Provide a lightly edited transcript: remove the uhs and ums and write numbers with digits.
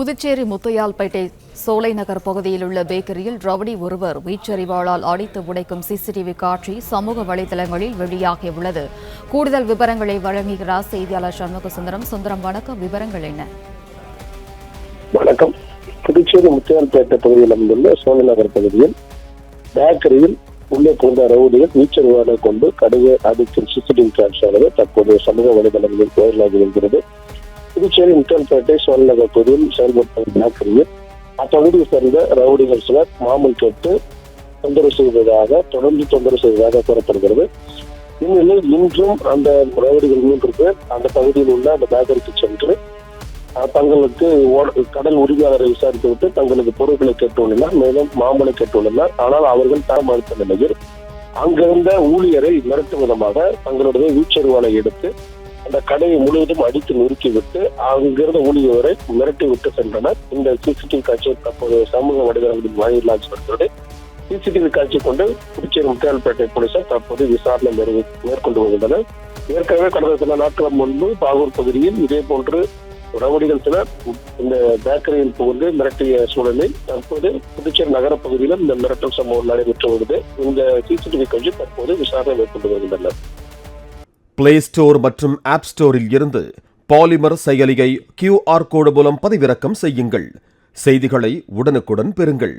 புதுச்சேரி முத்தையால்பேட்டை சோலை நகர் பகுதியில் உள்ள பேக்கரியில் ரவுடி ஒருவர் வீச்சரிவாளால் அடித்து உடைக்கும் சிசிடிவி காட்சி சமூக வலைதளங்களில் வெளியாகியுள்ளது. கூடுதல் விவரங்களை வழங்குகிறார் செய்தியாளர் சண்முக சுந்தரம். சுந்தரம், வணக்கம். விவரங்கள் என்ன? வணக்கம். புதுச்சேரி முத்தையால்பேட்டை பகுதியில் அமைந்துள்ள சோலை நகர் பகுதியில் பேக்கரியில் உள்ளே புகுந்த ரவுடிகள் வீச்சரிவாளை கொண்டு கடையை அடிக்கும் சிசிடிவி காட்சியானது தற்போது சமூக வலைதளங்களில் வைரலாகி வருகிறது. புதுச்சேரி முத்தையால்பேட்டை சோலை நகர் பகுதியில் செயல்பட்ட பேக்கரியில் அப்பகுதியை சேர்ந்த ரவுடிகள் சிலர் மாமூல் கேட்டு தொடர்ந்து தொந்தரவு செய்வதாக கூறப்படுகிறது. இந்நிலையில் இன்றும் அந்த ரவுடிகள் 3 பேர் அந்த பகுதியில் உள்ள அந்த பேக்கரிக்கு சென்று தங்களுக்கு கடல் உரிமையாளரை விசாரித்துவிட்டு தங்களுக்கு பொருட்களை கேட்டுள்ளனர், மேலும் மாமூலை கேட்டுள்ளனர். ஆனால் அவர்கள் தரம் அளித்த நிலையில் அங்கிருந்த ஊழியரை மிரட்டும் விதமாக தங்களுடைய வீச்சரிவாளை எடுத்து அந்த கடையை முழுவதும் அடித்து நொறுக்கிவிட்டு அங்கிருந்த ஊழியரை மிரட்டி விட்டு சென்றனர். இந்த சிசிடிவி காட்சியை தற்போது சமூக வலைதளங்களில் வாயிலாகி வருகிறது. சிசிடிவி காட்சி கொண்டு புதுச்சேரி முத்தையால்பேட்டை போலீசார் தற்போது விசாரணை மேற்கொண்டு வருகின்றனர். ஏற்கனவே கடந்த சில நாட்கள் முன்பு பாகூர் பகுதியில் இதே போன்று ரவுடிகள் சிலர் இந்த பேக்கரியில் புகுந்து மிரட்டிய சூழலில் தற்போது புதுச்சேரி நகர பகுதியிலும் இந்த மிரட்டல் சம்பவம் நடைபெற்று வருது. இந்த சிசிடிவி காட்சி தற்போது விசாரணை மேற்கொண்டு வருகின்றனர். பிளே ஸ்டோர் மற்றும் ஆப் ஸ்டோரில் இருந்து பாலிமர் செயலியை QR கோடு மூலம் பதிவிறக்கம் செய்யுங்கள். செய்திகளை உடனுக்குடன் பெறுங்கள்.